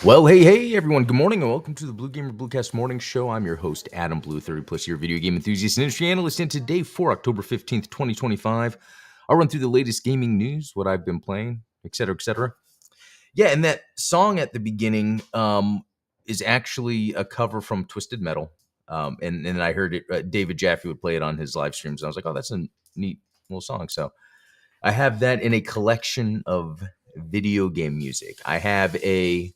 Well, hey, everyone. Good morning and welcome to the Blue Gamer Bluecast Morning Show. I'm your host, Adam Blue, 30 plus year video game enthusiast and industry analyst. And today, for October 15th, 2025, I'll run through the latest gaming news, what I've been playing, etc., etc. Yeah, and that song at the beginning is actually a cover from Twisted Metal. And I heard it, David Jaffe would play it on his live streams. And I was like, oh, that's a neat little song. So I have that in a collection of video game music. I have a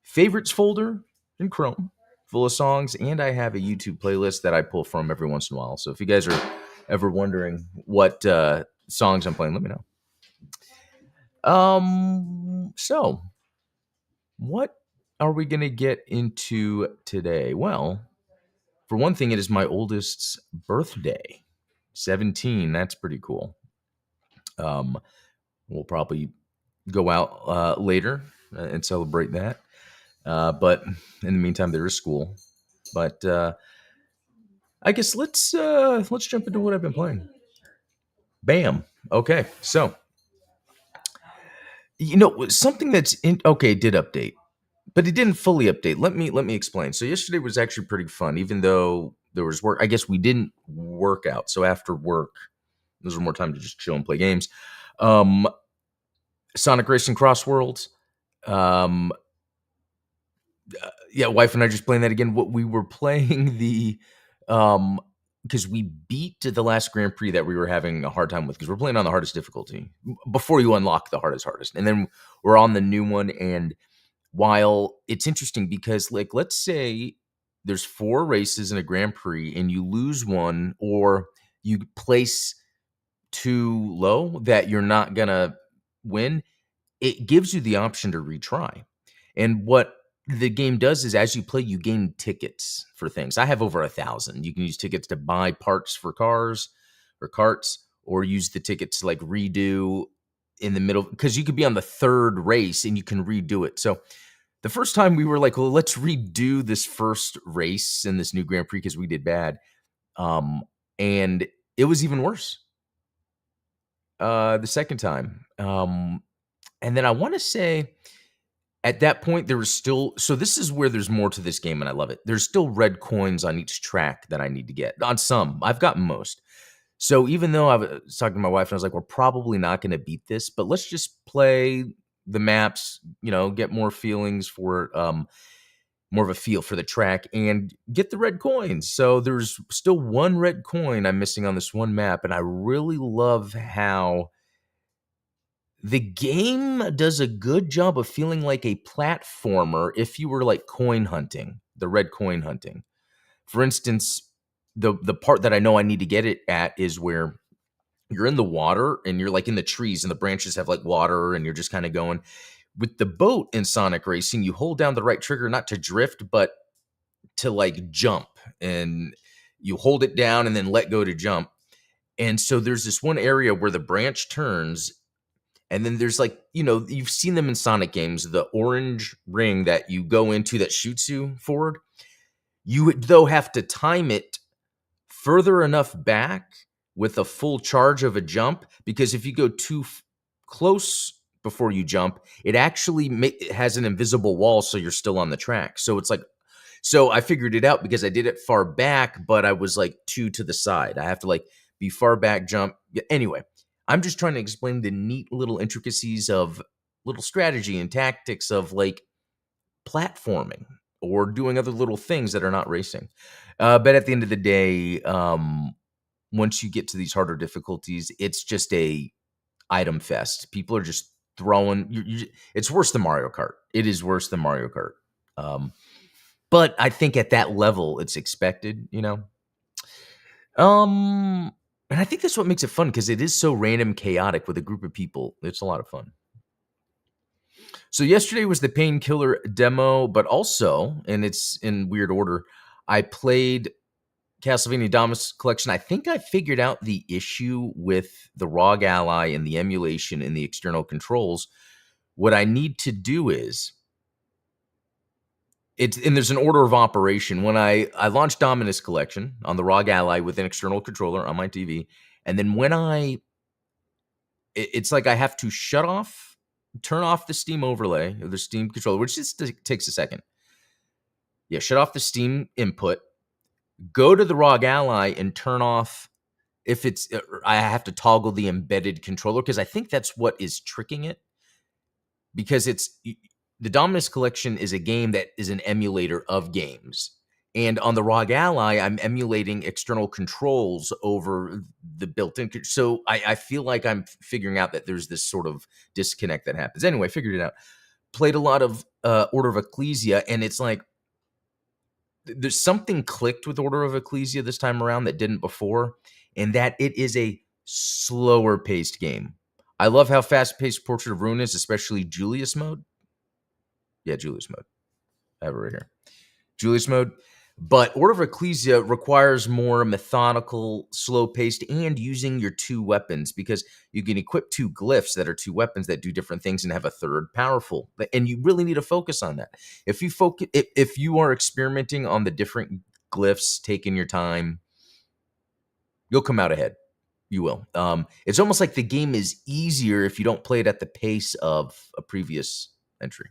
favorites folder in Chrome full of songs, and I have a YouTube playlist that I pull from every once in a while. So if you guys are ever wondering what songs I'm playing, let me know. So what are we gonna get into today? Well, for one thing, it is my oldest's birthday, 17. That's pretty cool. We'll probably go out later and celebrate that. But in the meantime, there is school. But I guess let's jump into what I've been playing. Bam. Okay, so something that's in okay, it did update, but it didn't fully update. Let me explain. So yesterday was actually pretty fun, even though there was work. I guess we didn't work out. So after work, there was more time to just chill and play games. Sonic Racing Cross Worlds. Yeah, wife and I just playing that again. What we were playing because we beat the last Grand Prix that we were having a hard time with because we're playing on the hardest difficulty before you unlock the hardest, and then we're on the new one. And while it's interesting because, like, let's say there's 4 races in a Grand Prix and you lose one or you place too low that you're not gonna win, it gives you the option to retry. And what the game does is as you play, you gain tickets for things. I have over 1,000. You can use tickets to buy parts for cars or carts, or use the tickets to like redo in the middle, because you could be on the 3rd race and you can redo it. So the first time we were like, well, let's redo this first race in this new Grand Prix because we did bad. And it was even worse the second time. And then I want to say at that point, there was still, so this is where there's more to this game and I love it. There's still red coins on each track that I need to get. On some, I've gotten most. So even though I was talking to my wife and I was like, we're probably not going to beat this, but let's just play the maps, get more feelings for, more of a feel for the track and get the red coins. So there's still 1 red coin I'm missing on this one map. And I really love how the game does a good job of feeling like a platformer if you were like coin hunting, the red coin hunting. For instance, the part that I know I need to get it at is where you're in the water and you're like in the trees and the branches have like water and you're just kind of going. With the boat in Sonic Racing, you hold down the right trigger not to drift, but to like jump, and you hold it down and then let go to jump. And so there's this one area where the branch turns. And then there's like, you've seen them in Sonic games, the orange ring that you go into that shoots you forward. You would, though, have to time it further enough back with a full charge of a jump, because if you go too close before you jump, it actually it has an invisible wall, so you're still on the track. So it's like, so I figured it out because I did it far back, but I was like 2 to the side. I have to like be far back, jump. Anyway, I'm just trying to explain the neat little intricacies of little strategy and tactics of like platforming or doing other little things that are not racing. But at the end of the day, once you get to these harder difficulties, it's just a item fest. People are just throwing. It's worse than Mario Kart. It is worse than Mario Kart. But I think at that level, it's expected. And I think that's what makes it fun, because it is so random, chaotic with a group of people. It's a lot of fun. So yesterday was the Painkiller demo, but also, and it's in weird order, I played Castlevania Damas Collection. I think I figured out the issue with the ROG Ally and the emulation and the external controls. What I need to do is, and there's an order of operation. When I launched Dominus Collection on the ROG Ally with an external controller on my TV, and then when it's like I have to shut off turn off the Steam overlay or the Steam controller, which just takes a second. Yeah, shut off the Steam input. Go to the ROG Ally and turn off if it's. I have to toggle the embedded controller because I think that's what is tricking it. Because it's the Dominus Collection is a game that is an emulator of games. And on the ROG Ally, I'm emulating external controls over the built-in. So I feel like I'm figuring out that there's this sort of disconnect that happens. Anyway, figured it out. Played a lot of Order of Ecclesia, and it's like there's something clicked with Order of Ecclesia this time around that didn't before, and that it is a slower paced game. I love how fast-paced Portrait of Ruin is, especially Julius mode. Yeah, Julius mode. I have it right here. Julius mode. But Order of Ecclesia requires more methodical, slow-paced, and using your two weapons because you can equip two glyphs that are two weapons that do different things and have a third powerful. And you really need to focus on that. If you are experimenting on the different glyphs, taking your time, you'll come out ahead. You will. It's almost like the game is easier if you don't play it at the pace of a previous entry.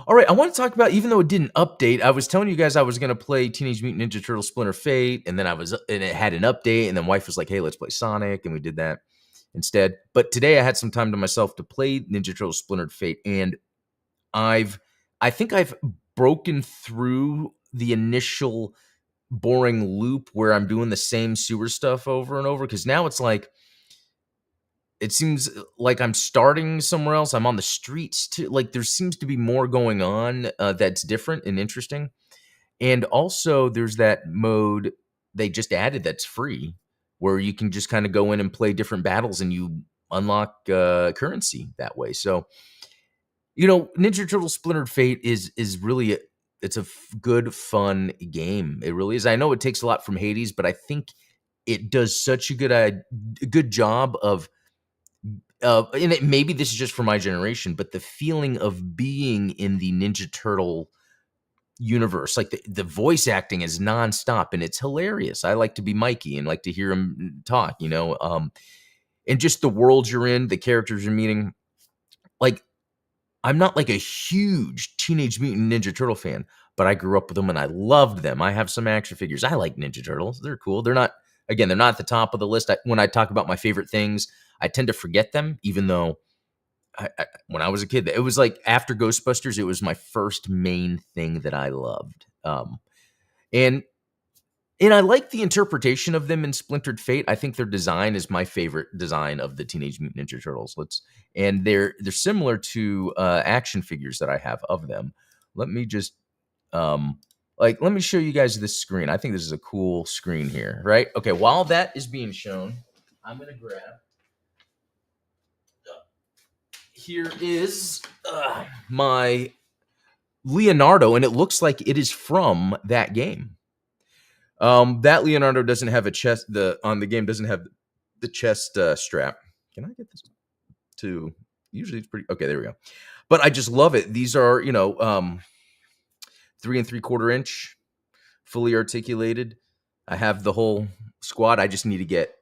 All right, I want to talk about, even though it didn't update, I was telling you guys I was going to play Teenage Mutant Ninja Turtles Splinter Fate, and then and it had an update, and then wife was like, hey, let's play Sonic, and we did that instead. But today I had some time to myself to play Ninja Turtles Splinter Fate, and I think I've broken through the initial boring loop where I'm doing the same sewer stuff over and over, because now it's like, it seems like I'm starting somewhere else. I'm on the streets too. Like there seems to be more going on that's different and interesting. And also there's that mode they just added that's free where you can just kind of go in and play different battles and you unlock currency that way. So, Ninja Turtle Splintered Fate is really it's a good, fun game. It really is. I know it takes a lot from Hades, but I think it does such a good job of maybe this is just for my generation, but the feeling of being in the Ninja Turtle universe, like the voice acting is nonstop and it's hilarious. I like to be Mikey and like to hear him talk, and just the world you're in, the characters you're meeting. Like, I'm not like a huge Teenage Mutant Ninja Turtle fan, but I grew up with them and I loved them. I have some action figures. I like Ninja Turtles. They're cool. They're not at the top of the list. When I talk about my favorite things, I tend to forget them, even though when I was a kid, it was like after Ghostbusters, it was my first main thing that I loved. And I like the interpretation of them in Splintered Fate. I think their design is my favorite design of the Teenage Mutant Ninja Turtles. And they're similar to action figures that I have of them. Let me just let me show you guys this screen. I think this is a cool screen here, right? Okay, while that is being shown, I'm gonna grab. Here is my Leonardo, and it looks like it is from that game. That Leonardo doesn't have a chest. On the game doesn't have the chest strap. Can I get this to? Usually it's pretty okay. There we go. But I just love it. These are 3 3/4 inch, fully articulated. I have the whole squad. I just need to get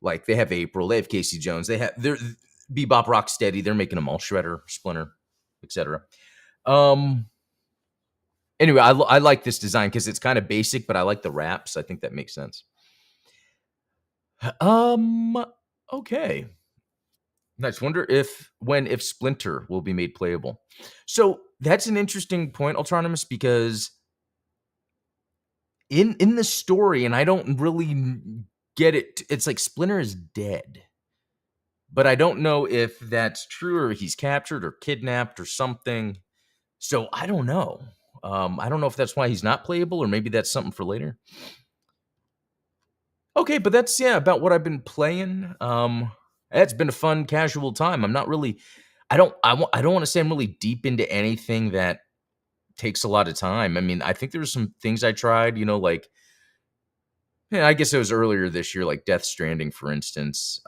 they have April, they have Casey Jones, they're Bebop Rocksteady. They're making them all. Shredder, Splinter, etc. Anyway, I like this design because it's kind of basic, but I like the wraps. I think that makes sense. Okay. Nice. Wonder if Splinter will be made playable. So that's an interesting point, Ultronymous, because in the story, and I don't really get it. It's like Splinter is dead. But I don't know if that's true or he's captured or kidnapped or something. So I don't know. I don't know if that's why he's not playable or maybe that's something for later. Okay, but that's about what I've been playing. It's been a fun, casual time. I'm not really. I don't want to say I'm really deep into anything that takes a lot of time. I mean, I think there's some things I tried. I guess it was earlier this year, like Death Stranding, for instance.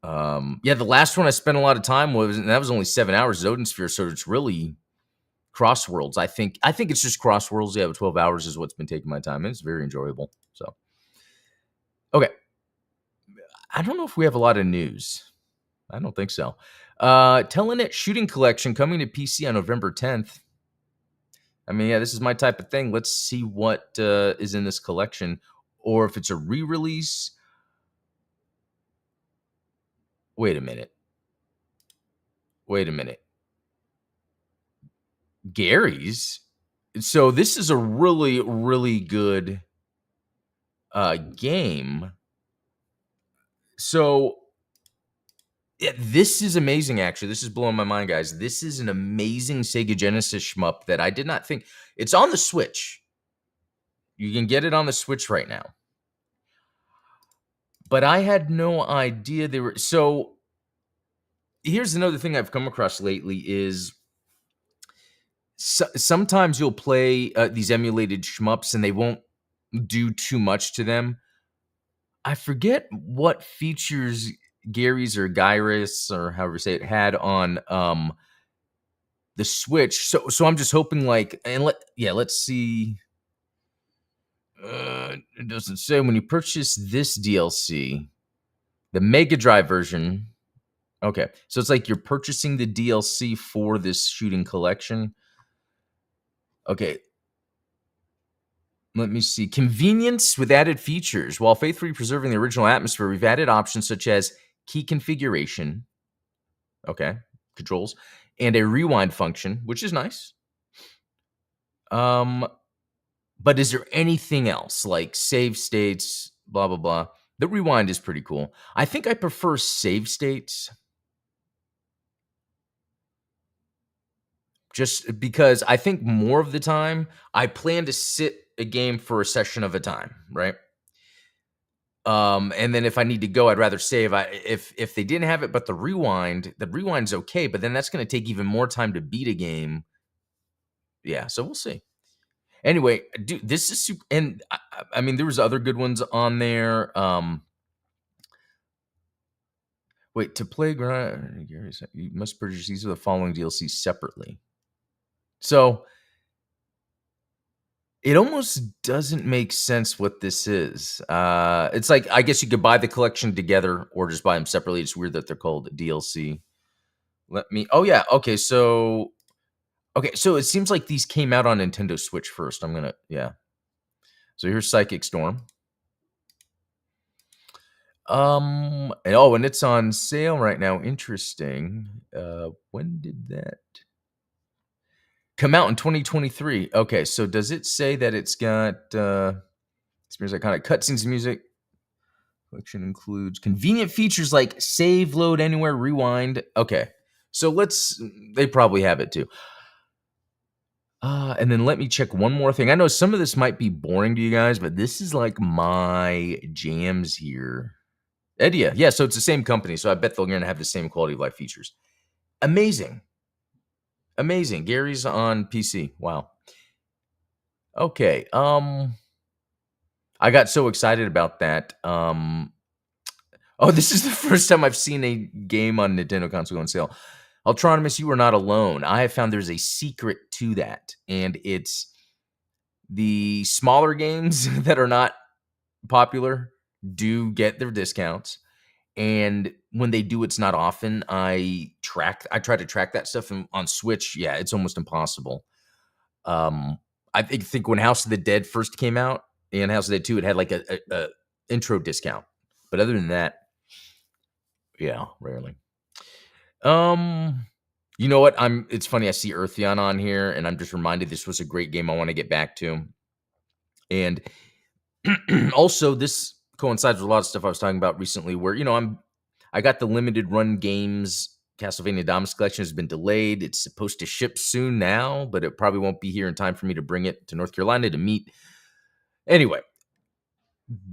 The last one I spent a lot of time was, and that was only 7 hours, Odin Sphere, so it's really Crossworlds. I think it's just Crossworlds. 12 hours is what's been taking my time, and it's very enjoyable. So, okay. I don't know if we have a lot of news. I don't think so. Telenet Shooting Collection coming to PC on November 10th. I mean, yeah, this is my type of thing. Let's see what is in this collection, or if it's a re-release. Wait a minute. Wait a minute. Gary's. So this is a really, really good game. So yeah, this is amazing. Actually, this is blowing my mind, guys. This is an amazing Sega Genesis shmup that I did not think. It's on the Switch. You can get it on the Switch right now. But I had no idea they were. So here's another thing I've come across lately is sometimes you'll play these emulated shmups and they won't do too much to them. I forget what features Gary's or Gyrus or however you say it had on the Switch. So I'm just hoping like, and let's see. It doesn't say when you purchase this DLC, the Mega Drive version. Okay, so it's like you're purchasing the DLC for this shooting collection. Okay, let me see. Convenience with added features. While faithfully preserving the original atmosphere, we've added options such as key configuration. Okay, controls, and a rewind function, which is nice. But is there anything else like save states, blah, blah, blah? The rewind is pretty cool. I think I prefer save states just because I think more of the time I plan to sit a game for a session of a time, right? And then if I need to go, I'd rather save. If they didn't have it, but the rewind's okay, but then that's going to take even more time to beat a game. Yeah, so we'll see. Anyway, dude, this is super, and I mean, there was other good ones on there. Wait, to play grind, you must purchase these are the following DLC separately. So it almost doesn't make sense what this is. It's like I guess you could buy the collection together or just buy them separately. It's weird that they're called DLC. Let me. Oh yeah. Okay. So it seems like these came out on Nintendo Switch first. Yeah. So here's Psychic Storm. And it's on sale right now. Interesting. When did that come out? In 2023. Okay, so does it say that it's got experience iconic cutscenes music? Collection includes convenient features like save, load anywhere, rewind. Okay, so they probably have it too. And then let me check one more thing. I know some of this might be boring to you guys, but this is like my jams here. Edia, yeah, so it's the same company, so I bet they're going to have the same quality of life features. Amazing. Gary's on PC. Wow. Okay. I got so excited about that. This is the first time I've seen a game on Nintendo console on sale. Ultronimus, you are not alone. I have found there's a secret to that, and it's the smaller games that are not popular do get their discounts. And when they do, it's not often. I try to track that stuff on Switch. Yeah, it's almost impossible. I think when House of the Dead first came out and House of the Dead 2, it had like a intro discount. But other than that, yeah, rarely. You know what? It's funny. I see Eartheon on here, and I'm just reminded this was a great game I want to get back to. And also, this coincides with a lot of stuff I was talking about recently, where I got the limited run games. Castlevania Domus Collection has been delayed. It's supposed to ship soon now, but it probably won't be here in time for me to bring it to North Carolina to meet. Anyway,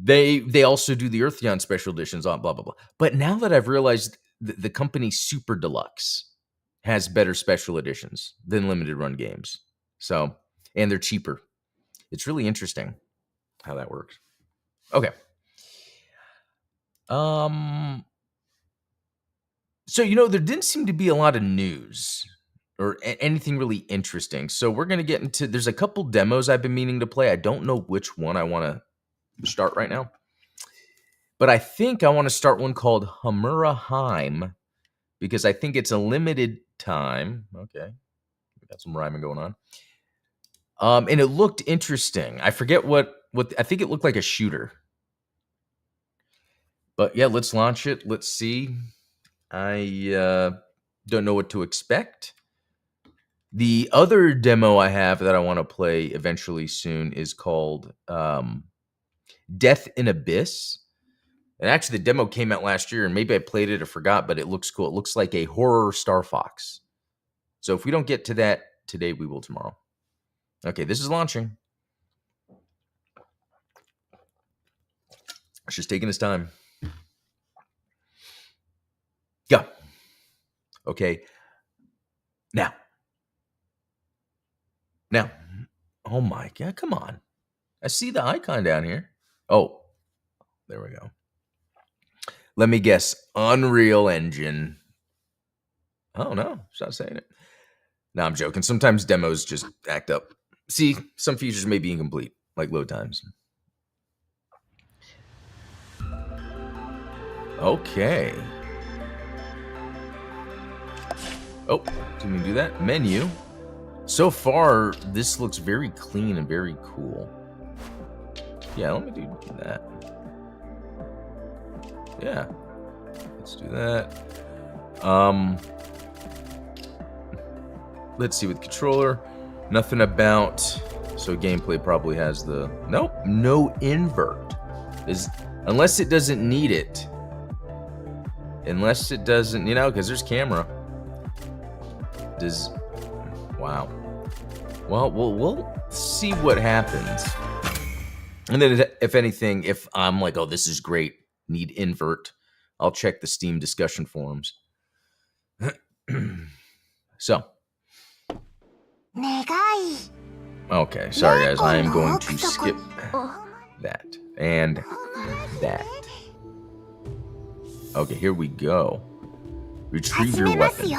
they also do the Eartheon special editions on blah, blah, blah. But now that I've realized the company Super Deluxe has better special editions than limited run games. So, and they're cheaper. It's really interesting how that works. Okay. So, there didn't seem to be a lot of news or anything really interesting. So we're going to get into, there's a couple demos I've been meaning to play. I don't know which one I want to start right now. But I think I want to start one called Homura Hime because I think it's a limited time. Okay, we got some rhyming going on. And it looked interesting. I forget what I think it looked like a shooter. But yeah, let's launch it. Let's see. I don't know what to expect. The other demo I have that I want to play eventually soon is called Death in Abyss. And actually, the demo came out last year, and maybe I played it or forgot, but it looks cool. It looks like a horror Star Fox. So if we don't get to that today, we will tomorrow. Okay, this is launching. It's just taking its time. Go. Okay. Now. Oh my God, come on. I see the icon down here. Oh, there we go. Let me guess. Unreal Engine. Oh, no. It's not saying it. No, I'm joking. Sometimes demos just act up. See, some features may be incomplete, like load times. Okay. Oh, didn't even do that. Menu. So far, this looks very clean and very cool. Yeah, let me do that. Yeah. Let's do that. Let's see with controller. Nothing about... So gameplay probably has the... Nope, no invert. Unless it doesn't need it. Unless it doesn't, you know, because there's camera. Wow. Well, we'll see what happens. And then if anything, if I'm like, oh, this is great, need invert, I'll check the Steam discussion forums. So. Okay, sorry guys, I am going to skip that and that. Okay, here we go. Retrieve your weapon.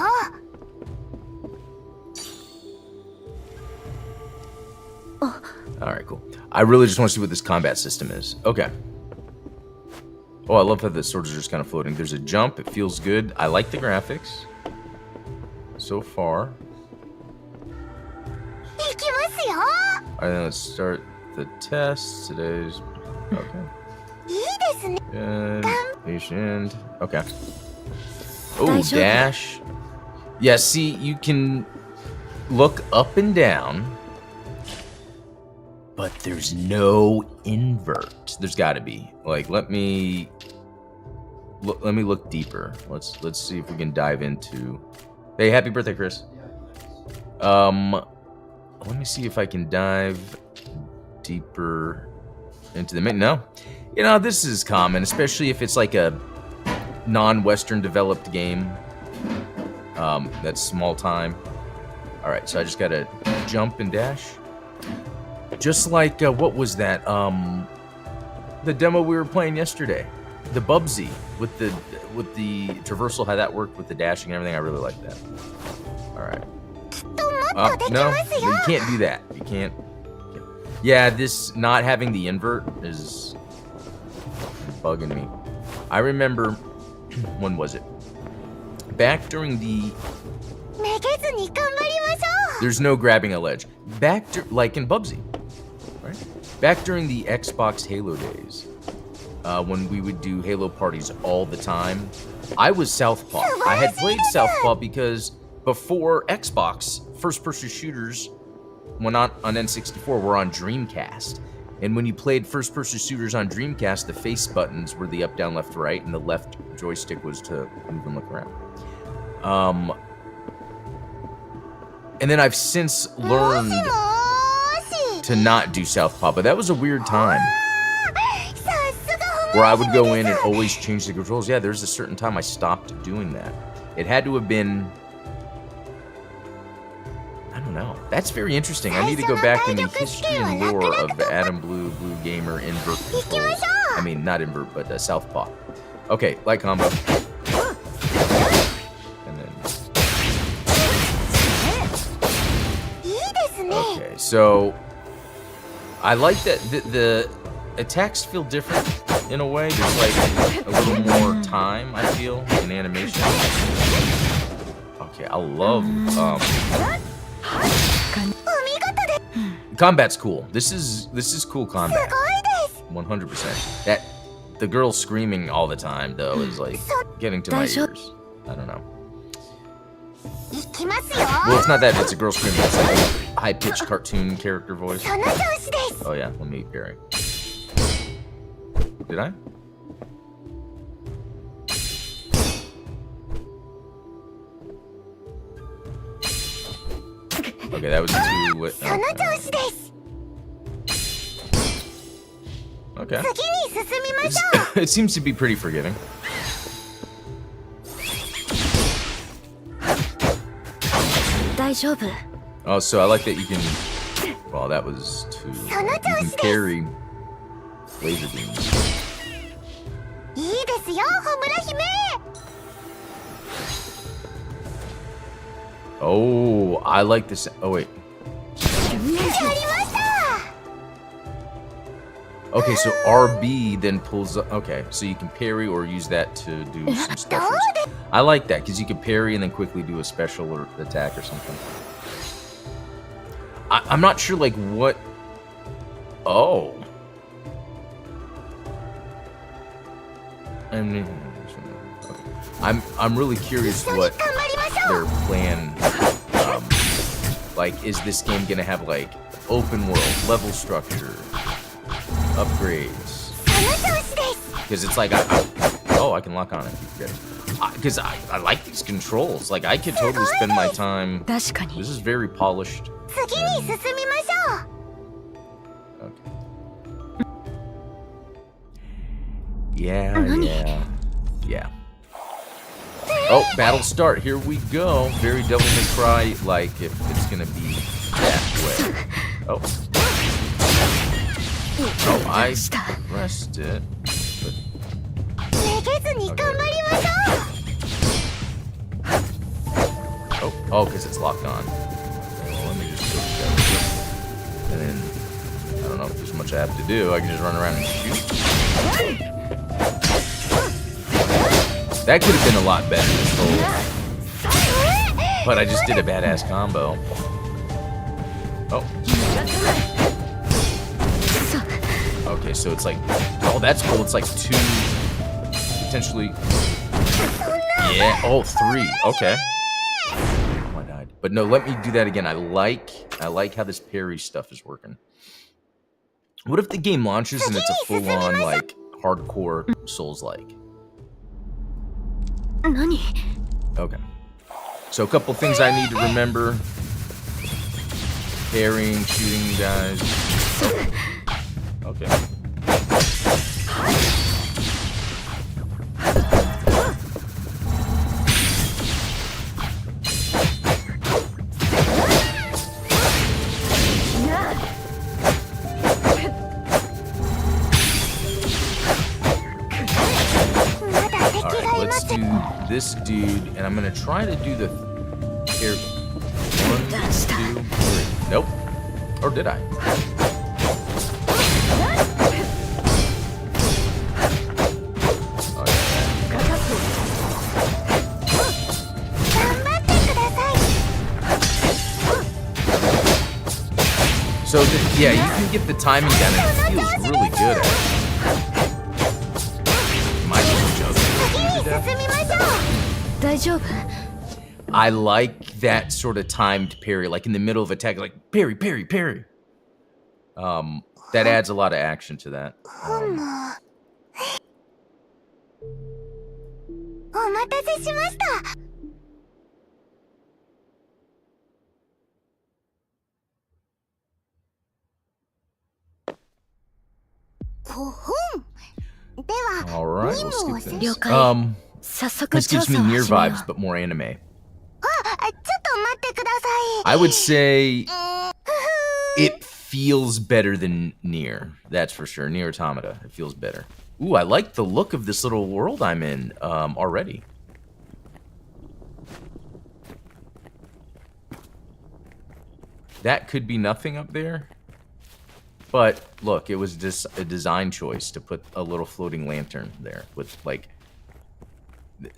Alright, cool. I really just want to see what this combat system is. Okay. Oh, I love how the swords are just kind of floating. There's a jump. It feels good. I like the graphics. So far. Alright, let's start the test. Today's... Okay. Good. Patient. Okay. Oh, dash. Yeah, see, you can look up and down, but there's no invert. There's got to be. Like, let me look deeper. Let's see if we can dive into. Hey, happy birthday, Chris. Let me see if I can dive deeper into the menu. No, you know, this is common, especially if it's like a non-Western developed game. That's small time. All right, so I just gotta jump and dash. Just like what was that? The demo we were playing yesterday, the Bubsy with the traversal, how that worked with the dashing and everything. I really like that. All right. No, you can't do that. You can't. Yeah, this not having the invert is bugging me. I remember, when was it? Back during the... There's no grabbing a ledge. Like in Bubsy, right? Back during the Xbox Halo days, when we would do Halo parties all the time, I was Southpaw. I had played Southpaw because before Xbox, first-person shooters when on N64 were on Dreamcast. And when you played first-person shooters on Dreamcast, the face buttons were the up, down, left, right, and the left joystick was to move and look around. And then I've since learned to not do Southpaw, but that was a weird time where I would go in and always change the controls. Yeah, there's a certain time I stopped doing that. It had to have been... I don't know. That's very interesting. I need to go back in the history and lore of Adam Blue, Blue Gamer, invert controls. I mean, not invert, but Southpaw. Okay, light combo. And then... Okay, so... I like that the attacks feel different in a way. There's like a little more time, I feel, in animation. Okay, I love combat's cool. This is cool combat. 100%. That the girl screaming all the time though is like getting to my ears. I don't know. Well, it's not that. It's a girl screaming. It's like a high-pitched cartoon character voice. Oh yeah, let me parry. Did I? Okay, that was too. What? Okay. It seems to be pretty forgiving. Oh, so I like that you can. Well, that was too. You can parry laser beams. Oh, I like this. Oh wait. Okay, so RB then pulls up. Okay, so you can parry or use that to do some specials. I like that because you can parry and then quickly do a special or attack or something. I'm not sure like what. Oh. And I'm really curious what their plan. Like, is this game gonna have like open world level structure? Upgrades, because it's like oh, I can lock on it. Because I like these controls. Like I could totally spend my time. This is very polished. Okay. Yeah. Oh, battle start. Here we go. Very Devil May Cry. Like if it's gonna be that way. Oh. Oh, I pressed it. Oh, because it's locked on. Well, let me just go and then I don't know if there's much I have to do. I can just run around and shoot. That could have been a lot better this whole. But I just did a badass combo. Oh. Okay, so it's like, oh, that's cool. It's like two, potentially. Yeah. Oh, three. Okay. Oh, I died. But no, let me do that again. I like how this parry stuff is working. What if the game launches and it's a full-on like hardcore Souls-like? Okay. So a couple things I need to remember: parrying, shooting guys. Okay. Alright, let's do this dude, and I'm gonna try to do the here. 1, 2, 3. Nope. Or did I? So, yeah, you can get the timing down, and it feels really good at it. Am I just joking? I like that sort of timed parry, like in the middle of attack, like parry, parry, parry. That adds a lot of action to that. All right, we'll skip this. This gives me Nier vibes, but more anime. I would say it feels better than Nier. That's for sure. Nier Automata. It feels better. Ooh, I like the look of this little world I'm in already. That could be nothing up there. But look, it was just a design choice to put a little floating lantern there with like,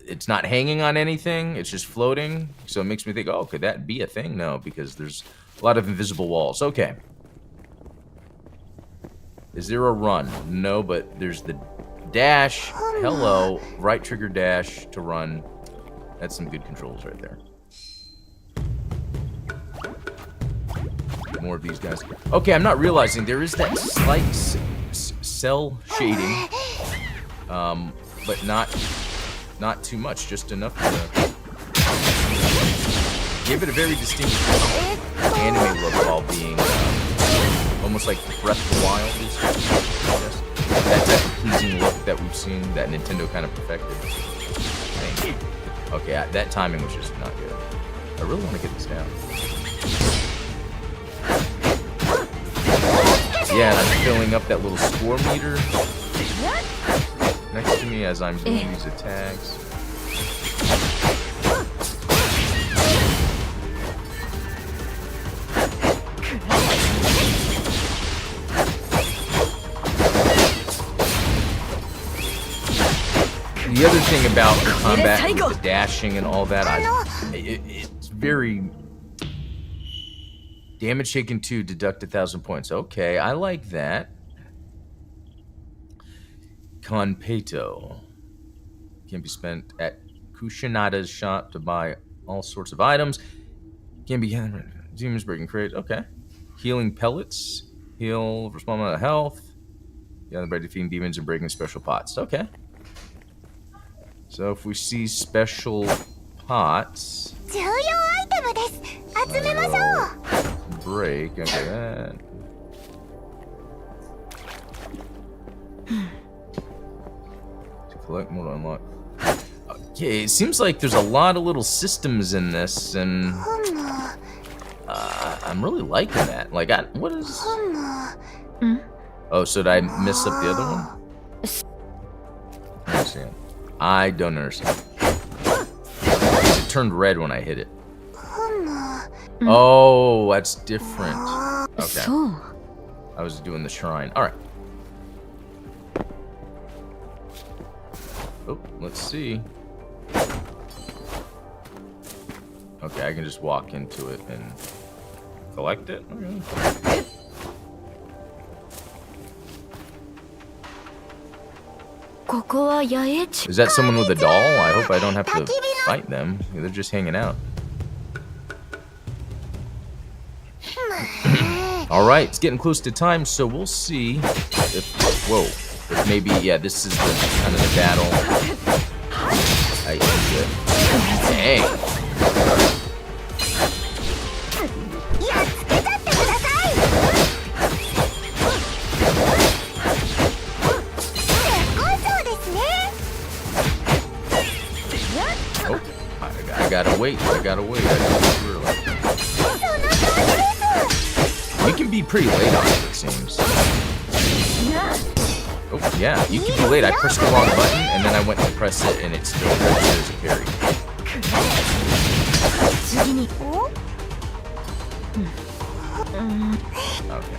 it's not hanging on anything, it's just floating. So it makes me think, oh, could that be a thing? No, because there's a lot of invisible walls. Okay. Is there a run? No, but there's the dash. Hello. Right trigger dash to run. That's some good controls right there. More of these guys. Okay, I'm not realizing there is that slight cell shading, but not too much, just enough to give it a very distinct anime look while being almost like Breath of the Wild is, I guess. That pleasing look that we've seen, that Nintendo kind of perfected. Thank you. Okay, that timing was just not good. I really want to get this down. Yeah, and I'm filling up that little score meter next to me as I'm doing these attacks. The other thing about the combat, with the dashing and all that, it's very... Damage taken 2, deduct 1,000 points. Okay, I like that. Conpeto. Can be spent at Kushinada's shop to buy all sorts of items. Can be demons breaking crates. Okay. Healing pellets. Heal, respond to health. The other by defeating demons and breaking special pots. Okay. So if we see special pots. Break. Okay, that. To collect more to unlock. Okay, it seems like there's a lot of little systems in this, and I'm really liking that. Like, what is? Oh, so did I mess up the other one? I understand. I don't understand. It turned red when I hit it. Oh, that's different. Okay. I was doing the shrine. All right. Oh, let's see. Okay, I can just walk into it and collect it. Okay. Is that someone with a doll? I hope I don't have to fight them. They're just hanging out. All right, it's getting close to time, so we'll see if, whoa, if maybe, yeah, this is the kind of the battle. I see it. Dang. Oh, I gotta wait. I didn't realize. You can be pretty late on it, it seems. Oh, yeah, you can be late. I pressed the wrong button, and then I went to press it, and it still registered as a parry. Okay.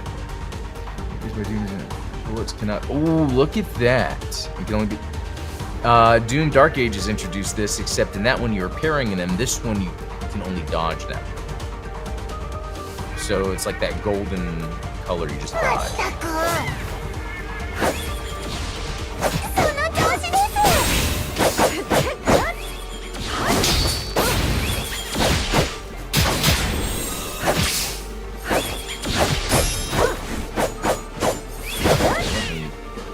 Bullets cannot... Oh, look at that. You can only be... Doom Dark Ages introduced this, except in that one you're parrying them. This one you can only dodge them. So it's like that golden color you just got.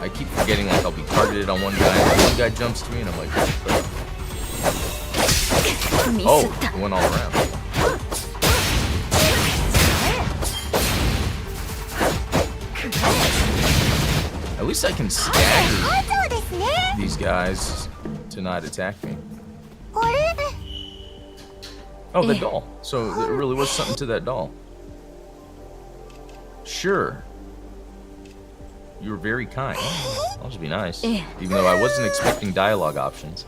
I keep forgetting, like, I'll be targeted on one guy, and one guy jumps to me, and I'm like, oh, it went all around. At least I can stagger these guys to not attack me. Oh, the doll. So there really was something to that doll. Sure. You were very kind. Oh, I'll just be nice. Even though I wasn't expecting dialogue options.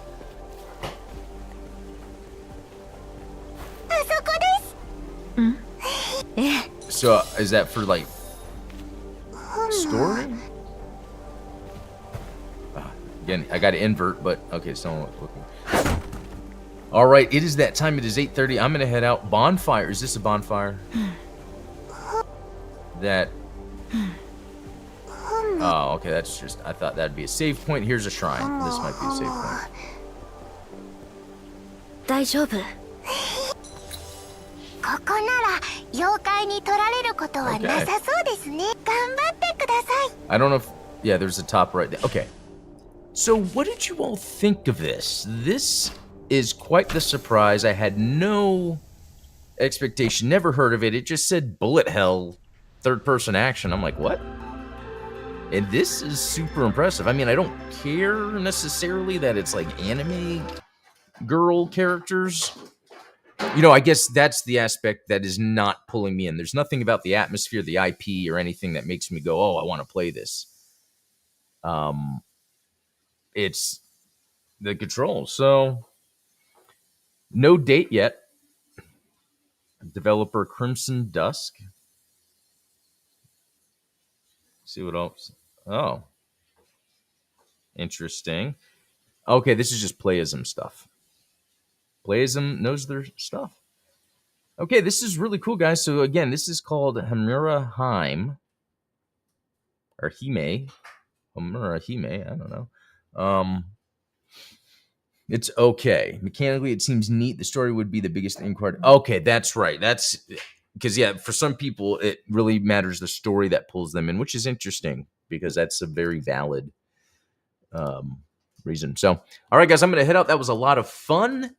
So, is that for, like... story? Again, I got to invert, but okay, someone was looking. All right, it is that time. It is 8:30. I'm going to head out. Bonfire. Is this a bonfire? That... Oh, okay, that's just... I thought that'd be a save point. Here's a shrine. This might be a save point. 大丈夫。ここなら妖怪に取られることはなさそうですね。頑張ってください。 I don't know if... Yeah, there's a top right there. Okay. So, what did you all think of this? This is quite the surprise. I had no expectation, never heard of it. It just said bullet hell, third-person action. I'm like, what? And this is super impressive. I mean, I don't care necessarily that it's like anime girl characters. You know, I guess that's the aspect that is not pulling me in. There's nothing about the atmosphere, the IP, or anything that makes me go, oh, I want to play this. It's the controls. So, no date yet. Developer Crimson Dusk. See what else? Oh. Interesting. Okay, this is just Playism stuff. Playism knows their stuff. Okay, this is really cool, guys. So again, this is called Homura Hime. Or Hime. Homura Hime, I don't know. It's okay. Mechanically, it seems neat. The story would be the biggest inquiry. Okay, that's right. That's... Because, yeah, for some people, it really matters the story that pulls them in, which is interesting. Because that's a very valid reason. So, all right, guys, I'm going to head out. That was a lot of fun.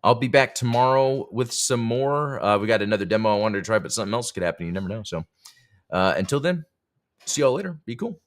I'll be back tomorrow with some more. We got another demo I wanted to try, but something else could happen. You never know. So, until then, see y'all later. Be cool.